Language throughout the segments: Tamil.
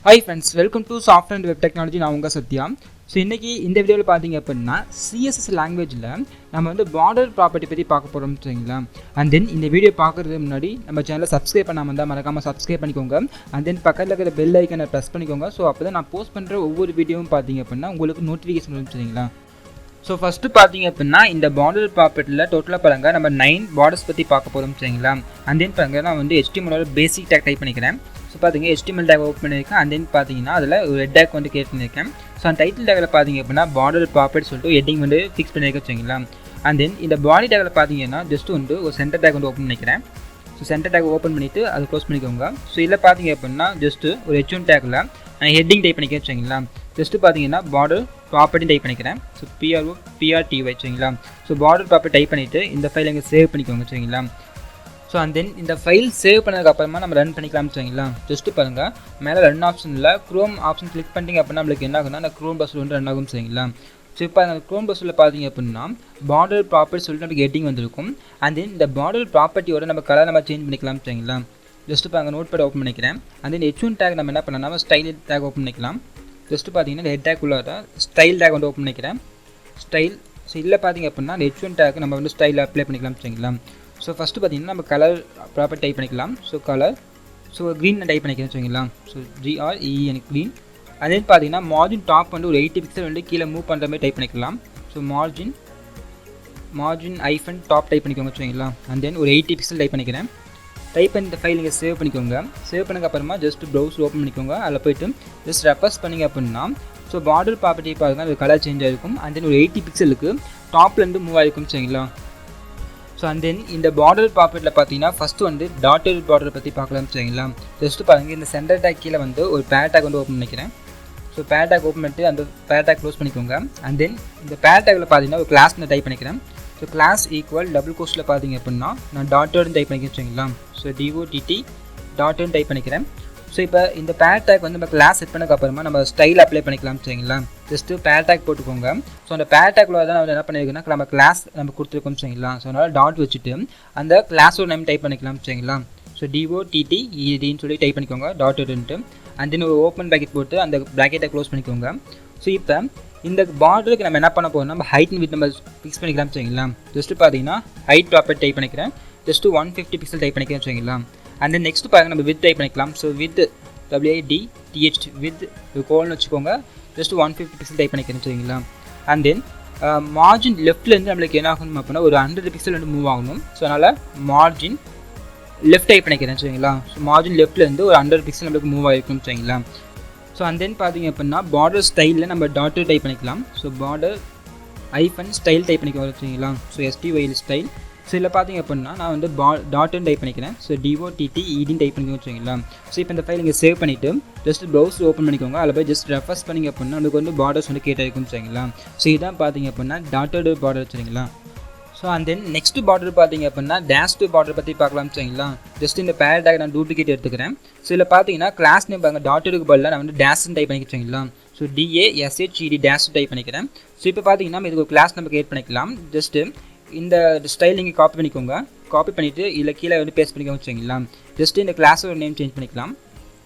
Hi friends, welcome to Software and Web Technology. நான் உங்க சத்யா. ஸோ இன்றைக்கி இந்த வீடியோவில் பார்த்தீங்க அப்படின்னா CSS லாங்குவேஜில் நம்ம வந்து பார்டர் ப்ராப்பர்ட்டி பற்றி பார்க்க போகிறோம் சரிங்களா. அண்ட் தென் இந்த வீடியோ பார்க்குறதுக்கு முன்னாடி நம்ம சேனலை சப்ஸ்கிரைப் பண்ணாமல் இருந்தால் மறக்காமல் சப்ஸ்கிரைப் பண்ணிக்கோங்க. அண்ட் தென் பக்கத்தில் இருக்கிற பெல் ஐக்கனை ப்ரெஸ் பண்ணிக்கோங்க. ஸோ அப்போ தான் நான் போஸ்ட் பண்ணுற ஒவ்வொரு வீடியோவும் பார்த்தீங்க அப்படின்னா உங்களுக்கு நோட்டிஃபிகேஷன் வரும் சரிங்களா. ஸோ ஃபஸ்ட்டு பார்த்தீங்க அப்படின்னா இந்த பார்டர் ப்ராப்பர்ட்டியில் டோட்டலாக பாருங்கள் நம்ம 9 பார்டர்ஸ் பற்றி பார்க்க போகிறோம் சரிங்களா. அண்ட் தென் பாருங்கள் நான் வந்து HTML பேசிக் டேக் டைப் பண்ணிக்கிறேன். ஸோ பார்த்தீங்க HTML டேக் ஓப்பன் பண்ணியிருக்கேன். அண்ட் தென் பார்த்தீங்கன்னா அதில் ஒரு ரெட் டேக் வந்து கிரியேட் பண்ணியிருக்கேன். ஸோ அந்த டைட்டில் டேக்கில் பார்த்தீங்க அப்படின்னா பார்டர் ப்ராப்பர்ட்டி சொல்லிட்டு ஹெட்டிங் வந்து ஃபிக்ஸ் பண்ணியிருக்கேன் சரிங்களா. அண்ட் தென் இந்த பாடி டேக்கில் பார்த்தீங்கன்னா ஜஸ்ட் வந்து ஒரு சென்டர் டேக் வந்து ஓப்பன் பண்ணிக்கிறேன். ஸோ சென்டர் டேக் ஓப்பன் பண்ணிவிட்டு அதை க்ளோஸ் பண்ணிக்கோங்க. ஸோ இதில் பார்த்தீங்க அப்படின்னா ஜஸ்ட்டு ஒரு H1 டேக்கில் நான் ஹெட்டிங் டைப் பண்ணிக்கிறேன் சரிங்களா. ஜஸ்ட்டு பார்த்தீங்கன்னா பார்டர் ப்ராப்பர்ட்டி டைப் பண்ணிக்கிறேன். ஸோ PROPRTY சரிங்களா. ஸோ பார்டர் ப்ராப்பர்ட்டி டைப் பண்ணிவிட்டு இந்த ஃபைல் இங்கே சேவ் பண்ணிக்கோங்க சரிங்களா. ஸோ அண்ட் தென் இந்த ஃபைல் சேவ் பண்ணதுக்கப்புறமா நம்ம ரன் பண்ணிக்கலாம் சரிங்களா. ஜஸ்ட்டு பாருங்கள் மேலே ரன் ஆப்ஷனில் க்ரோம் ஆப்ஷன் கிளிக் பண்ணிங்க அப்படின்னா நம்மளுக்கு என்ன ஆகுனா அந்த க்ரோம் ப்ரௌசர் வந்து ரன் ஆகும் சரிங்களா. ஸோ இப்போ அந்த க்ரோம் ப்ரௌசரில் பார்த்தீங்க அப்படின்னா பார்டர் ப்ராப்பர்ட்டி சொல்லிட்டு நமக்கு ஹெட்டிங் வந்திருக்கும். அண்ட் தென் இந்த பார்டர் ப்ராப்பர்ட்டியோட நம்ம கலர் நம்ம சேஞ்ச் பண்ணிக்கலாம் சரிங்களா. ஜஸ்ட்டு இப்போ அங்கே நோட் பேட் ஓப்பன் பண்ணிக்கிறேன். அண்ட் தென் H1 டேக் நம்ம என்ன பண்ணலாம் ஸ்டைல் டேக் ஓப்பன் பண்ணிக்கலாம். ஜஸ்ட்டு பார்த்தீங்கன்னா ஹெட் டேக் உள்ள ஸ்டைல் டேக் வந்து ஓப்பன் பண்ணிக்கிறேன். ஸ்டைல் ஸோ இதில் பார்த்தீங்க அப்படின்னா அந்த H1 டேக் நம்ம வந்து ஸ்டைல் அப்ளை பண்ணிக்கலாம் சரிங்களா. ஸோ ஃபஸ்ட்டு பார்த்தீங்கன்னா நம்ம கலர் ப்ராப்பர்ட்டி டைப் பண்ணிக்கலாம். So colour so green type பண்ணிக்கிறேன் சரிங்களா. So GREEN green. அதே பார்த்தீங்கன்னா மார்ஜின் டாப் வந்து ஒரு 80 பிக்சல் வந்து கீழே மூவ் பண்ணுற மாதிரி டைப் பண்ணிக்கலாம். ஸோ மார்ஜின் ஐஃபன் டாப் டைப் பண்ணிக்கோங்க சரிங்களா. அண்ட் தென் ஒரு 80 பிக்சல் டைப் பண்ணிக்கிறேன். டைப் பண்ணி இந்த ஃபைல் நீங்கள் சேவ் பண்ணிக்கோங்க. சேவ் பண்ணதுக்கப்புறமா ஜஸ்ட் ப்ரௌசர் ஓப்பன் பண்ணிக்கோங்க. அதில் போய்ட்டு ஜஸ்ட் ரெஃபர்ஸ் பண்ணிங்க அப்படின்னா ஸோ பார்டர் ப்ராப்பர்ட்டி பாருங்கள் அது கலர் சேஞ்ச் ஆகிருக்கும். அண்ட் தென் ஒரு 80 பிக்சலுக்கு டாப்லேருந்து மூவ் ஆகிருக்கும் சரிங்களா. ஸோ அண்ட் தென் இந்த பார்டர் ப்ராப்பர்ட்டியில் பார்த்தீங்கன்னா ஃபஸ்ட்டு வந்து டாட்டட் பார்டர் பற்றி பார்க்கலாம் சரிங்களா. ஜஸ்ட்டு பாருங்கள் இந்த சென்டர் டேக் கீழே வந்து ஒரு பேர் டேக் வந்து ஓப்பன் பண்ணிக்கிறேன். ஸோ பேர் டேக் ஓப்பன் பண்ணிட்டு அந்த பேர் டேக் க்ளோஸ் பண்ணிக்கோங்க. அண்ட் தென் இந்த பேர் டேக்கில் பார்த்தீங்கன்னா ஒரு கிளாஸ் நான் டைப் பண்ணிக்கிறேன். ஸோ கிளாஸ் ஈக்குவல் டபுள் கோஸ்ட்டில் பார்த்தீங்க அப்படின்னா நான் டாட்டட்னு டைப் பண்ணிக்கிறேன் சரிங்களா. ஸோ DOTT டாட்னு டைப் பண்ணிக்கிறேன். ஸோ இப்போ இந்த பேர் டேக் வந்து நம்ம கிளாஸ் செட் பண்ணதுக்கப்புறமா நம்ம ஸ்டைல் அப்ளை பண்ணிக்கலாம் சரிங்களா. ஜஸ்ட்டு பேர் டேக் போட்டுக்கோங்க. ஸோ அந்த பேர் டேக்கில் தான் நான் என்ன பண்ணியிருக்கேன்னா நம்ம கிளாஸ் நம்ம கொடுத்துருக்கோம் சரிங்களா. ஸோ அதனால் டாட் வச்சுட்டு அந்த கிளாஸோட நேம் டைப் பண்ணிக்கலாம் சரிங்களா. ஸோ DOTTEDன்னு சொல்லி டைப் பண்ணிக்கோங்க டாட்டட்ன்ட்டு. அண்ட் தென் ஒரு ஓப்பன் ப்ராக்கெட் போட்டு அந்த ப்ராக்கெட்டை க்ளோஸ் பண்ணிக்கோங்க. ஸோ இப்போ இந்த பார்டருக்கு நம்ம என்ன பண்ண போகிறோம் நம்ம ஹைட் வித் நம்ம ஃபிக்ஸ் பண்ணிக்கலாம் சரிங்களா. ஜஸ்ட்டு பார்த்தீங்கன்னா ஹைட் ப்ராப்பர்ட்டி டைப் பண்ணிக்கிறேன். ஜஸ்ட்டு 150 பிக்சல் டைப் பண்ணிக்கிறேன் சரிங்களா. அண்ட் தென் நெக்ஸ்ட் பாருங்கள் நம்ம வித் டைப் பண்ணிக்கலாம். ஸோ வித் WIDTH வித் கோல்னு வச்சுக்கோங்க. ஜஸ்ட் 150 பிக்சல் டைப் பண்ணிக்கிறேன் சரிங்களா. அண்ட் தென் மார்ஜின் லெஃப்ட்லேருந்து நம்மளுக்கு என்ன ஆகணும் அப்படின்னா ஒரு 100 பிக்சல் வந்து மூவ் ஆகணும். ஸோ அதனால் மார்ஜின் லெஃப்ட் டைப் பண்ணிக்கிறேன் சரிங்களா. ஸோ மார்ஜின் லெஃப்ட்லேருந்து ஒரு 100 பிக்சல் நம்மளுக்கு மூவ் ஆகிருக்கும் சரிங்களா. ஸோ அண்ட் தென் பார்த்தீங்க அப்படின்னா பார்டர் ஸ்டைலில் நம்ம டாட்டர் டைப் பண்ணிக்கலாம். ஸோ பார்டர் ஐஃபன் ஸ்டைல் டைப் பண்ணிக்க சரிங்களா. So STYL style. ஸோ இதில் பார்த்தீங்க அப்படின்னா நான் வந்து டாட்னு டைப் பண்ணிக்கிறேன். ஸோ DOTTEDன்னு டைப் பண்ணிக்கோங்க சரிங்களா. ஸோ இப்போ இந்த ஃபைல் இங்கே சேவ் பண்ணிவிட்டு ஜஸ்ட் ப்ரௌசர் ஓப்பன் பண்ணிக்கோங்க. அதில் போய் ஜஸ்ட் ரெஃபர்ஸ் பண்ணிங்க அப்படின்னா நமக்கு வந்து பார்டர்ஸ் வந்து கேட்டாயிருக்கும் சரிங்களா. ஸோ இதான் பார்த்தீங்க அப்படின்னா டாட்டட் பார்டர் சரிங்களா. So and then next border பார்த்தீங்க அப்படின்னா டேஷ் பார்டர் பற்றி பார்க்கலாம் சரிங்களா. ஜஸ்ட் இந்த பேர் டேக் நான் டூப்ளிகேட் எடுத்துக்கிறேன். ஸோ இதில் பார்த்தீங்கன்னா கிளாஸ் நேம் பாருங்கள் டாட்டடுக்கு பதிலாக நான் வந்து டேஷ்னு டைப் பண்ணிக்கிறேன் சரிங்களா. ஸோ DASHED டேஷ் டைப் பண்ணிக்கிறேன். ஸோ இப்போ பார்த்தீங்கன்னா இதுக்கு ஒரு கிளாஸ் நம்ம கிரியேட் பண்ணிக்கலாம். ஜஸ்ட்டு இந்த ஸ்டைல் நீங்கள் காப்பி பண்ணிக்கோங்க. காப்பி பண்ணிவிட்டு இதில் கீழே வந்து பேஸ்ட் பண்ணிக்கோங்க வச்சுங்களா. ஜஸ்ட்டு இந்த கிளாஸோட நேம் சேஞ்ச் பண்ணிக்கலாம்.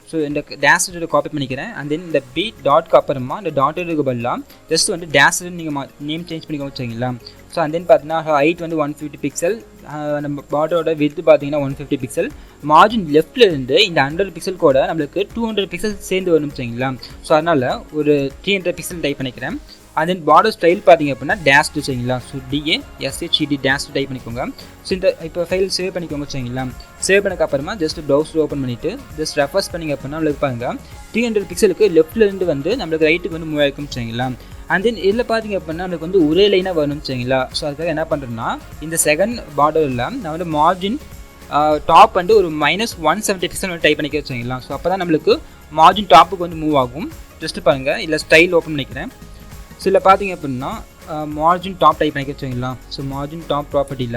ஸோ இந்த டேஷோட காப்பி பண்ணிக்கிறேன். அண்ட் தென் இந்த டாட்க்கு அப்புறமா இந்த டாட்டருக்கு பதிலாக ஜஸ்ட் வந்து டேஷ் நீங்கள் நேம் சேஞ்ச் பண்ணிக்கோங்க வச்சுங்களா. ஸோ அண்ட் தென் பார்த்தீங்கன்னா ஹைட் வந்து 150 பிக்சல். நம்ம பார்டரோட வித் பார்த்தீங்கன்னா 150 பிக்சல். மார்ஜின் லெஃப்ட்லேருந்து இந்த 100 பிக்சல் கூட நம்மளுக்கு 200 பிக்சல் சேர்ந்து வரணும் வச்சுங்களா. ஸோ அதனால் ஒரு 300 பிக்சல் டைப் பண்ணிக்கிறேன். அண்ட் தென் பார்டர் ஸ்டைல் பார்த்தீங்க அப்படின்னா டேஷ் சரிங்களா. ஸோ DASHED டேஷ் டைப் பண்ணிக்கோங்க. ஸோ இந்த இப்போ ஃபைல் சேவ் பண்ணிக்கோங்க சரிங்களா. சேவ் பண்ணக்கப்புறமா ஜஸ்ட் ப்ரௌசர் ஓப்பன் பண்ணிவிட்டு ஜஸ்ட் ரெஃபர்ஸ் பண்ணிங்க அப்படின்னா நம்மளுக்கு பாருங்கள் 300 பிக்சலுக்கு லெஃப்ட்லேருந்து வந்து நம்மளுக்கு ரைட்டுக்கு வந்து மூவ் ஆகிருக்கும் சரிங்களா. அண்ட் தென் இதில் பார்த்தீங்க அப்படின்னா நம்மளுக்கு வந்து ஒரே லைனாக வரணும் சரிங்களா. ஸோ அதுக்காக என்ன பண்ணுறேன்னா இந்த செகண்ட் பார்டரில் நான் வந்து மார்ஜின் டாப் வந்து ஒரு -170 பிக்சல் வந்து டைப் பண்ணிக்க வச்சுங்களா. ஸோ அப்போ தான் நம்மளுக்கு மார்ஜின் டாப்புக்கு வந்து மூவ் ஆகும். ஜஸ்ட்டு பாருங்கள் இல்லை ஸ்டைல் ஓப்பன் பண்ணிக்கிறேன். ஸோ இதில் பார்த்தீங்க அப்படின்னா மார்ஜின் டாப் டைப் பண்ணிக்க வச்சுங்களா. ஸோ மார்ஜின் டாப் ப்ராப்பர்ட்டியில்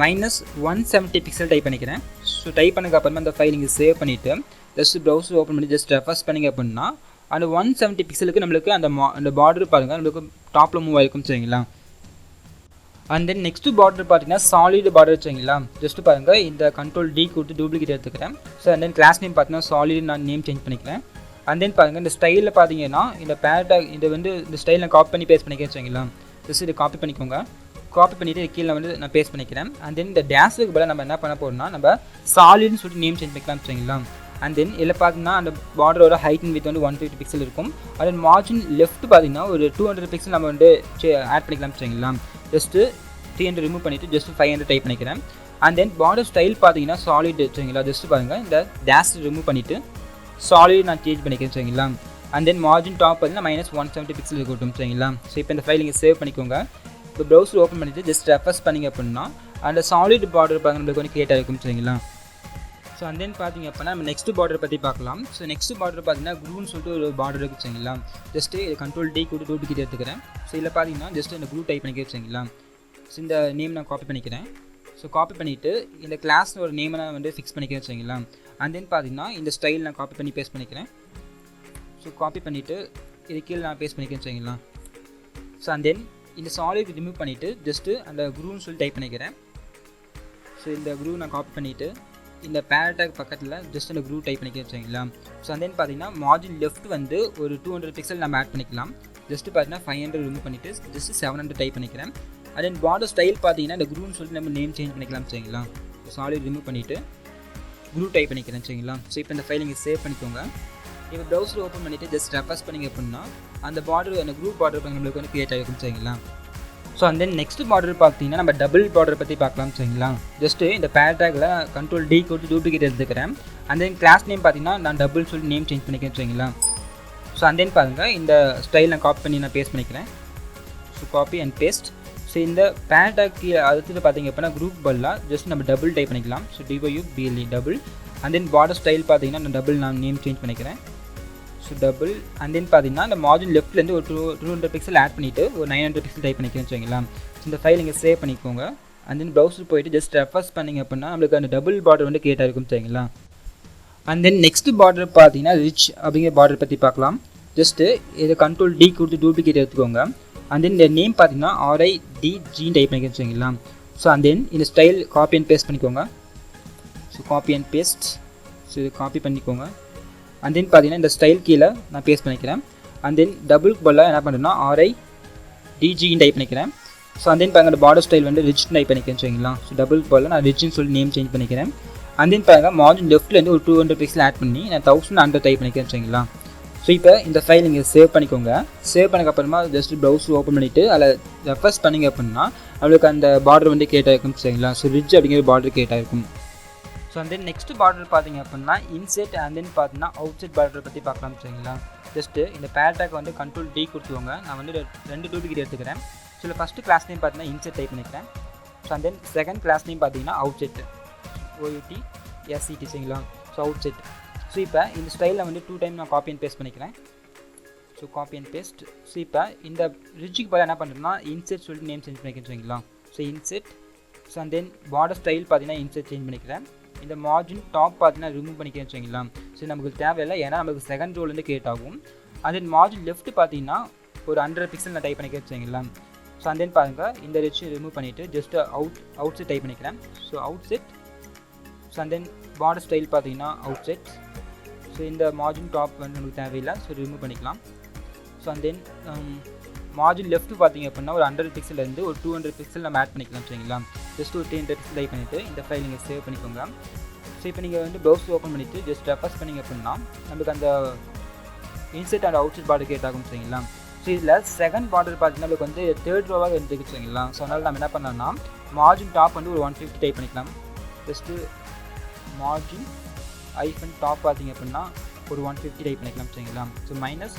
-170 பிக்சல் டைப் பண்ணிக்கிறேன். ஸோ டைப் பண்ணதுக்கப்புறமா இந்த ஃபைல் நீங்கள் சேவ் பண்ணிவிட்டு ஜஸ்ட் ப்ரௌசர் ஓப்பன் பண்ணி ஜஸ்ட் ரெஃபர்ஸ் பண்ணிங்க அப்படின்னா அந்த 170 பிக்சலுக்கு நம்மளுக்கு அந்த பார்டர் பாருங்கள் நம்மளுக்கு டாப்பில் மூவ் ஆகிருக்கும் சரிங்களா. அண்ட் தென் நெக்ஸ்ட் பார்டர் பார்த்தீங்கன்னா சாலிட் பார்டர் வச்சுங்களா. ஜஸ்ட் பாருங்கள் இந்த கண்ட்ரோல் டி கொடுத்து டூப்ளிகேட் எடுத்துக்கிறேன். So and then class name பார்த்தீங்கன்னா சாலிட் நான் நேம் சேஞ்ச் பண்ணிக்கிறேன். அண்ட் தென் பாருங்கள் இந்த ஸ்டைலில் பார்த்தீங்கன்னா இந்த பேரடாக் இது வந்து இந்த ஸ்டைல் நான் காப்பி பண்ணி பேஸ்ட் பண்ணிக்கிறேன் வச்சுங்களா. ஜஸ்ட் இதை காப்பி பண்ணிக்கோங்க. காப்பி பண்ணிவிட்டு கீழே வந்து நான் பேஸ்ட் பண்ணிக்கிறேன். அண்ட் தென் இந்த டேஷுக்கு பதிலாக நம்ம என்ன பண்ண போகிறோம்னா நம்ம சாலிட்னு சொல்லிட்டு நேம் சேஞ்ச் பண்ணிக்கலாம் வச்சுங்களா. அண்ட் தென் இதில் பார்த்தீங்கன்னா அந்த பார்டரோட ஹைட் அண்ட் வித் வந்து 150 பிக்சல் இருக்கும். அண்ட் தென் மார்ஜின் லெஃப்ட் பார்த்தீங்கன்னா ஒரு 200 பிக்சல் நம்ம வந்து ஆட் பண்ணிக்கலாம் வச்சுங்களா. ஜஸ்ட்டு 300 ரிமூவ் பண்ணிவிட்டு ஜஸ்ட் 500 டைப் பண்ணிக்கிறேன். அண்ட் தென் பார்டர் ஸ்டைல் பார்த்தீங்கன்னா சாலிட் வச்சுங்களா. ஜஸ்ட் பாருங்கள் இந்த டேஷ் ரிமூவ் பண்ணிவிட்டு சாலிட் நான் சேஞ்ச் பண்ணிக்கிறேன் வச்சுங்களா. அண்ட் தென் மார்ஜின் டாப் பார்த்தீங்கன்னா -170 பிக்சல் இருக்கட்டும் வச்சுங்களா. ஸோ இப்போ இந்த ஃபைல் நீங்கள் சேவ் பண்ணிக்கோங்க. இப்போ ப்ரௌசர் ஓப்பன் பண்ணிவிட்டு ஜஸ்ட் ரெஃப்ரெஷ் பண்ணிங்க அப்படின்னா அந்த சாலிட் பார்டர் பாருங்கள் நம்மளுக்கு வந்து கிரியேட் ஆகிருக்கும் சரிங்களா. ஸோ அண்ட் தென் பார்த்தீங்க அப்படின்னா நம்ம நெக்ஸ்ட் பார்டர் பற்றி பார்க்கலாம். ஸோ நெக்ஸ்ட் பார்டர் பார்த்தீங்கன்னா க்ளூன்னு சொல்லிட்டு ஒரு பார்டர் இருக்குது சரிங்களா. ஜஸ்ட்டு கண்ட்ரோல் டி கூட டூப்ளிகேட் எடுத்துக்கிறேன். ஸோ இதில் பார்த்தீங்கன்னா ஜஸ்ட் இந்த க்ளூ டைப் பண்ணிக்க வச்சுங்களா. ஸோ இந்த நேம் நான் காப்பி பண்ணிக்கிறேன். ஸோ காப்பி பண்ணிவிட்டு இந்த கிளாஸ் ஒரு நேமை நான் வந்து ஃபிக்ஸ் பண்ணிக்கிறேன் வச்சுங்களா. அண்ட் தென் பார்த்தீங்கன்னா இந்த ஸ்டைல் நான் காப்பி பண்ணி பேஸ்ட் பண்ணிக்கிறேன். ஸோ காப்பி பண்ணிவிட்டு இது கீழே நான் பேஸ்ட் பண்ணிக்கிறேன் வச்சுங்களா. ஸோ அண்ட் தென் இந்த சாலிட் ரிமூவ் பண்ணிவிட்டு ஜஸ்ட்டு அந்த க்ரூன்னு சொல்லி டைப் பண்ணிக்கிறேன். ஸோ இந்த க்ரூ நான் காப்பி பண்ணிவிட்டு இந்த பேரடாக் பக்கத்தில் ஜஸ்ட் அந்த க்ரூ டைப் பண்ணிக்க வச்சுங்களா. ஸோ அண்ட் தென் பார்த்தீங்கன்னா மார்ஜின் லெஃப்ட் வந்து ஒரு 200 பிக்சல் நம்ம ஆட் பண்ணிக்கலாம். ஜஸ்ட்டு பார்த்தீங்கன்னா 500 ரிமூவ் பண்ணிவிட்டு ஜஸ்ட் 700 டைப் பண்ணிக்கிறேன். அண்ட் தென் பார்டர் ஸ்டைல் பார்த்தீங்கன்னா இந்த க்ரூன்னு சொல்லிட்டு நம்ம நேம் சேஞ்ச் பண்ணிக்கலாம் வச்சுங்களா. சாலிட் ரிமூவ் பண்ணிவிட்டு க்ரூ டைப் பண்ணிக்கிறேன் வச்சுங்களா. ஸோ இப்போ இந்த ஃபைல் நீங்கள் சேவ் பண்ணிக்கோங்க. இப்போ ப்ரௌசர் ஓப்பன் பண்ணிவிட்டு ஜஸ்ட் ரெஃப்ரெஷ் பண்ணிங்க அப்படின்னா அந்த பார்டர் அந்த க்ரூப் பார்டர் நம்மளுக்கு வந்து கிரியேட் ஆகிருக்கும் சரிங்களா. So and then next border பார்த்தீங்கன்னா நம்ம டபுள் பார்டர் பற்றி பார்க்கலாம் சரிங்களா. ஜஸ்ட்டு இந்த பேரடாகில் கண்ட்ரோல் டி கொடுத்து டூப்ளிகேட் எடுத்துக்கிறேன். அண்ட் தென் கிளாஸ் நேம் பார்த்தீங்கன்னா நான் டபுள் சொல்லி நேம் சேஞ்ச் பண்ணிக்கிறேன் சரிங்களா. ஸோ அண்ட் தென் பாருங்கள் இந்த ஸ்டைல் நான் காப்பி பண்ணி நான் பேஸ்ட் பண்ணிக்கிறேன். So copy and paste. So இந்த பேரடாக்கு அடுத்தது பார்த்தீங்க அப்படின்னா குரூப் பல்லாம் ஜஸ்ட் நம்ம டபுள் டைப் பண்ணிக்கலாம். So DYUBLE double. And then border style பார்த்தீங்கன்னா நான் டபுள் நான் நேம் சேஞ்ச் பண்ணிக்கிறேன். So double. அண்ட் தென் பார்த்தீங்கன்னா அந்த மார்ஜின் லெஃப்ட்லேருந்து ஒரு 200 பிக்சல் ஆட் பண்ணிவிட்டு ஒரு 900 பிக்சல் டைப் பண்ணிக்கிறேன்னு வச்சுங்களா. இந்த ஃபைல் நீங்கள் சேவ் பண்ணிக்கோங்க. அண்ட் தென் ப்ரௌசர் போயிட்டு ஜஸ்ட் ரெஃப்ரெஷ் பண்ணிங்க அப்படின்னா நம்மளுக்கு அந்த டபுள் பார்டர் வந்து கிரியேட் ஆகிருக்கும் சரிங்களா. அண்ட் தென் நெக்ஸ்ட் பார்டர் பார்த்தீங்கன்னா ரிச் அப்படிங்கிற பார்டர் பற்றி பார்க்கலாம். ஜஸ்ட்டு இதை கண்ட்ரோல் டி கொடுத்து டூப்ளிகேட் எடுத்துக்கோங்க. அண்ட் தென் இந்த நேம் பார்த்தீங்கன்னா RIDG டைப் பண்ணிக்கிறேன்னு வச்சுங்களா. ஸோ அண்ட் தென் இந்த ஸ்டைல் காப்பி அண்ட் பேஸ்ட் பண்ணிக்கோங்க. So copy and paste. So இது காப்பி பண்ணிக்கோங்க. அண்ட் தென் பார்த்தீங்கன்னா இந்த ஸ்டைல் கீழே நான் பேஸ்ட் பண்ணிக்கிறேன். அண்ட் தென் டபுளுக்கு பதிலாக என்ன பண்ணுறேன்னா RIDG டைப் பண்ணிக்கிறேன். ஸோ அண்ட் தென் பாருங்கள் பார்டர் ஸ்டைல் வந்து ரிச் டைப் பண்ணிக்கிறேன் சரிங்களா. ஸோ டபுளுக்கு பதிலாக நான் ரிச்னு சொல்லி நேம் சேஞ்ச் பண்ணிக்கிறேன். அண்ட் தென் பாருங்கள் மார்ஜின் லெஃப்ட்லேருந்து ஒரு 200 பிக்சல் ஆட் பண்ணி நான் 1100 டைப் பண்ணிக்கிறேன் சரிங்களா. ஸோ இப்போ இந்த ஃபைல் நீங்கள் சேவ் பண்ணிக்கோங்க. சேவ் பண்ணக்கப்புறமா ஜஸ்ட் ப்ரௌசர் ஓப்பன் பண்ணிவிட்டு அதில் ரெஃப்ரெஷ் பண்ணிங்க அப்படின்னா நம்மளுக்கு அந்த பார்டர் வந்து கிரியேட் ஆகிருக்கும் சரிங்களா. ஸோ ரிச் அப்படிங்கிற பார்டர் கிரியேட் ஆகிருக்கும். So and then next border பார்த்தீங்க அப்படின்னா இன்செட் அண்ட் தென் பார்த்தீங்கன்னா அவுட் சைட் பார்டர் பற்றி பார்க்கலாம் சரிங்களா. ஜஸ்ட்டு இந்த பேரடாக் வந்து கண்ட்ரோல் டி கொடுத்துவாங்க. நான் வந்து 2 டூப்ளிகேட் எடுத்துக்கிறேன். ஸோ இல்லை ஃபஸ்ட்டு கிளாஸ் நேம் பார்த்தீங்கன்னா இன்செட் டைப் பண்ணிக்கிறேன். So and then second class name பார்த்தீங்கன்னா அவுட் செட் OUTSET சரிங்களா. So outset. ஸோ இப்போ இந்த ஸ்டைலில் வந்து 2 டைம் நான் காப்பி அண்ட் பேஸ்ட் பண்ணிக்கிறேன். So copy and paste. So இப்போ இந்த ரிட்ஜுக்கு பதிலாக என்ன பண்ணுறேன்னா இன்செட் சொல்லிட்டு நேம் சேஞ்ச் பண்ணிக்கிறேன் சரிங்களா. So inset. So and then border style பார்த்தீங்கன்னா இன்செட் சேஞ்ச் பண்ணிக்கிறேன். இந்த மார்ஜின் டாப் பார்த்தீங்கன்னா ரிமூவ் பண்ணிக்கிறேன் வச்சுங்களா. ஸோ நமக்கு தேவையில்லை ஏன்னா நமக்கு செகண்ட் ரோலேருந்து கிரியேட் ஆகும். அண்ட் தென் மார்ஜின் லெஃப்ட் பார்த்தீங்கன்னா ஒரு 100 பிக்சல் நான் டைப் பண்ணிக்கிறேன் வச்சுங்களா. ஸோ அண்ட் தென் பாருங்கள் இந்த ரிச் ரிமூவ் பண்ணிவிட்டு ஜஸ்ட் அவுட் செட் டைப் பண்ணிக்கிறேன். So outset. So and then border style பார்த்தீங்கன்னா அவுட் செட். ஸோ இந்த மார்ஜின் டாப் வந்து நமக்கு தேவையில்லை. ஸோ ரிமூவ் பண்ணிக்கலாம். So and then margin left பார்த்தீங்க அப்படின்னா ஒரு 100 பிக்சல்லேருந்து ஒரு 200 பிக்சல் நம்ம ஆட் பண்ணிக்கலாம் சரிங்களா. ஜஸ்ட் ஒரு 300 பிக்சல் டைப் பண்ணிவிட்டு இந்த ஃபைல் நீங்கள் சேவ் பண்ணிக்கோங்க. ஸோ இப்போ நீங்கள் வந்து ப்ரௌசர் ஓப்பன் பண்ணிவிட்டு ஜஸ்ட் ரெஃப்ரெஷ் பண்ணிங்க அப்படின்னா நமக்கு அந்த inset and outside border create ஆகும் சரிங்களா. ஸோ இதில் செகண்ட் பார்டர் பார்த்தீங்கன்னா நமக்கு வந்து 3rd ரோவாக இருந்துருக்கு சரிங்களா. ஸோ அதனால் நம்ம என்ன பண்ணலாம்னா மார்ஜின் டாப் வந்து ஒரு 150 டைப் பண்ணிக்கலாம். ஜஸ்ட்டு மார்ஜின் ஐஃபன் டாப் பார்த்தீங்க அப்படின்னா ஒரு 150 டைப் பண்ணிக்கலாம் சரிங்களா. ஸோ மைனஸ்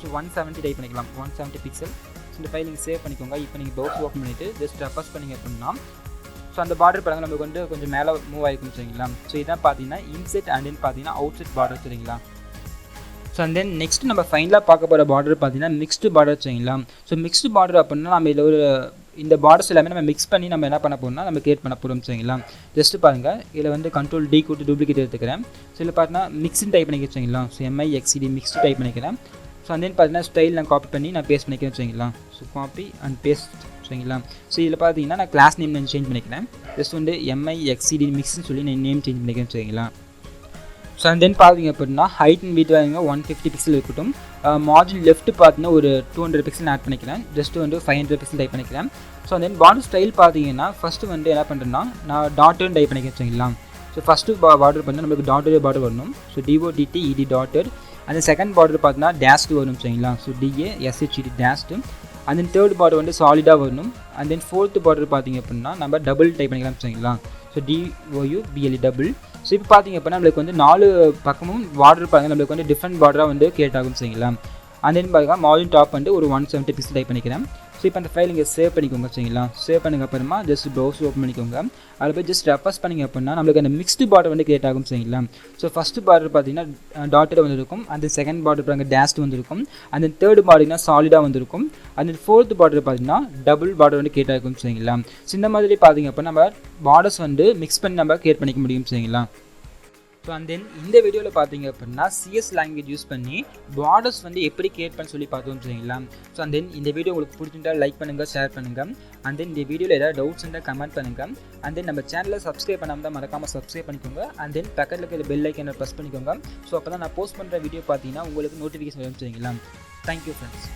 170 டைப் பண்ணிக்கலாம். 170 பிக்சல். ஸோ இந்த ஃபைல் நீங்கள் சேவ் பண்ணிக்கோங்க. இப்போ நீங்கள் ப்ரௌசர் ஓப்பன் பண்ணிவிட்டு ஜஸ்ட் ரெஃப்ரெஷ் பண்ணிங்க அப்படின்னா ஸோ அந்த பார்டர் பாருங்கள் நமக்கு வந்து கொஞ்சம் மேலே மூவ் ஆகிருக்கும் சரிங்களா. ஸோ இதான் பார்த்தீங்கன்னா இன்செட் அண்ட் தென் பார்த்தீங்கன்னா அவுட் செட் பார்டர் சரிங்களா. ஸோ அண்ட் தென் நெக்ஸ்ட் நம்ம ஃபைனலாக பார்க்க போகிற பார்டர் பார்த்தீங்கன்னா மிக்ஸ்டு பார்டர் சரிங்களா. ஸோ மிக்ஸ்டு பார்டர் அப்படின்னா நம்ம இதில் ஒரு இந்த பார்டர்ஸ் எல்லாமே நம்ம மிக்ஸ் பண்ணி நம்ம என்ன பண்ண போகிறோம்னா நம்ம கிரியேட் பண்ண போகிறோம் சரிங்களா. ஜஸ்ட் பாருங்கள் இதில் வந்து கண்ட்ரோல் D கொடுத்து டூப்ளிகேட் எடுத்துக்கிறேன். ஸோ இதில் பார்த்தீங்கன்னா மிக்ஸ்னு டைப் பண்ணிக்க சரிங்களா. ஸோ MIXED மிக்ஸ்டு டைப் பண்ணிக்கிறேன். ஸோ அந்த பார்த்தீங்கன்னா ஸ்டைல் நான் காப்பி பண்ணி நான் பேஸ்ட் பண்ணிக்கிறேன் வச்சுங்களா. ஸோ காப்பி அண்ட் பேஸ்ட் சரிங்களா. ஸோ இதில் பார்த்தீங்கன்னா நான் கிளாஸ் நேம் நான் சேஞ்ச் பண்ணிக்கிறேன். ஜஸ்ட் வந்து MIXCD மிக்ஸ்னு சொல்லி நான் நேம் சேஞ்ச் பண்ணிக்கிறேன் வச்சுங்களா. ஸோ அண்ட் தென் பார்த்தீங்க அப்படின்னா ஹைட் அண்ட் வெயிட் வாங்க 150 பிக்சல் இருக்கட்டும். மார்ஜின் லெஃப்ட் பார்த்தீங்கன்னா ஒரு 200 பிக்சல் ஆட் பண்ணிக்கிறேன். ஜஸ்ட் வந்து 500 பிக்சல் டைப் பண்ணிக்கிறேன். ஸோ தென் பார்டர் ஸ்டைல் பார்த்தீங்கன்னா ஃபஸ்ட்டு வந்து என்ன பண்ணுறேன்னா நான் டாட்டர்னு டைப் பண்ணிக்கிறேன் வச்சுங்களா. ஸோ ஃபஸ்ட்டு பார்டர் பண்ணால் நம்மளுக்கு டாட்டர் பார்டர் வரணும். So DOTTED daughter. அந்த செகண்ட் பார்டர் பார்த்தீங்கன்னா டேஷ்டு வரும் சரிங்களா. So DASHED dashed. And then third border வந்து சாலிடாக வரணும். அண்ட் தென் ஃபோர்த் பார்டர் பார்த்தீங்க அப்படின்னா நம்ம டபுள் டைப் பண்ணிக்கலாம் சரிங்களா. So DOUBLE double. ஸோ இப்போ பார்த்தீங்க அப்படின்னா நம்மளுக்கு வந்து 4 பக்கமும் பார்டர் பாருங்கள் நம்மளுக்கு வந்து டிஃப்ரெண்ட் பார்டராக வந்து கிரியேட் ஆகும் சரிங்களா. அண்ட் தென் பாருங்க மார்ஜின் டாப் வந்து ஒரு 170 பிக்சல் டைப் பண்ணிக்கிறேன். ஸோ இப்போ அந்த ஃபைல் இங்கே சேவ் பண்ணிக்கோங்க சரிங்களா. சேவ் பண்ணுங்க அப்புறமா ஜஸ்ட் ப்ரௌசர் ஓப்பன் பண்ணிக்கோங்க. அதில் போய் ஜஸ்ட் ரெஃபர்ஸ் பண்ணிங்க அப்படின்னா நம்மளுக்கு அந்த மிக்ஸ்டு பார்டர் வந்து கிரியேட் ஆகும் சரிங்களா. ஸோ ஃபஸ்ட்டு பார்டர் பார்த்தீங்கன்னா டாட்டர் வந்துருக்கும். அந்த செகண்ட் பார்டர் பாருங்க டேஷ்ட் வந்துருக்கும். அந்த தேர்ட் பார்டர்னா சாலிடாக வந்துருக்கும். அந்த ஃபோர்த் பார்டர் பார்த்தீங்கன்னா டபுள் பார்டர் வந்து கிரியேட் ஆகும் சரிங்களா. ஸோ இந்த மாதிரி பார்த்தீங்க அப்படின்னா நம்ம பார்டர்ஸ் வந்து மிக்ஸ் பண்ணி நம்ம கிரியேட் பண்ணிக்க முடியும் சரிங்களா. ஸோ அண்ட் தென் இந்த வீடியோவில் பார்த்தீங்க அப்படின்னா CS லாங்குவேஜ் யூஸ் பண்ணி பார்டர்ஸ் வந்து எப்படி கிரியேட் பண்ண சொல்லி பார்த்தோம் சரிங்களா. ஸோ அண்ட் தென் இந்த வீடியோ உங்களுக்கு பிடிச்சிருந்தா லைக் பண்ணுங்கள், ஷேர் பண்ணுங்கள். அண்ட் தென் இந்த வீடியோவில் ஏதாவது டவுட்ஸ் இருந்தால் கமெண்ட் பண்ணுங்கள். அண்ட் தென் நம்ம சேனலில் சப்ஸ்கிரைப் பண்ணாமல் தான் மறக்காமல் சப்ஸ்கிரைப் பண்ணிக்கோங்க. அண்ட் தென் பக்கத்தில் இருக்கிற பெல் ஐக்கனை ப்ரெஸ் பண்ணிக்கோங்க. ஸோ அப்போ தான் நான் போஸ்ட் பண்ணுற வீடியோ பார்த்தீங்கன்னா உங்களுக்கு நோட்டிஃபிகேஷன் வரும் சரிங்களா. Thank you friends.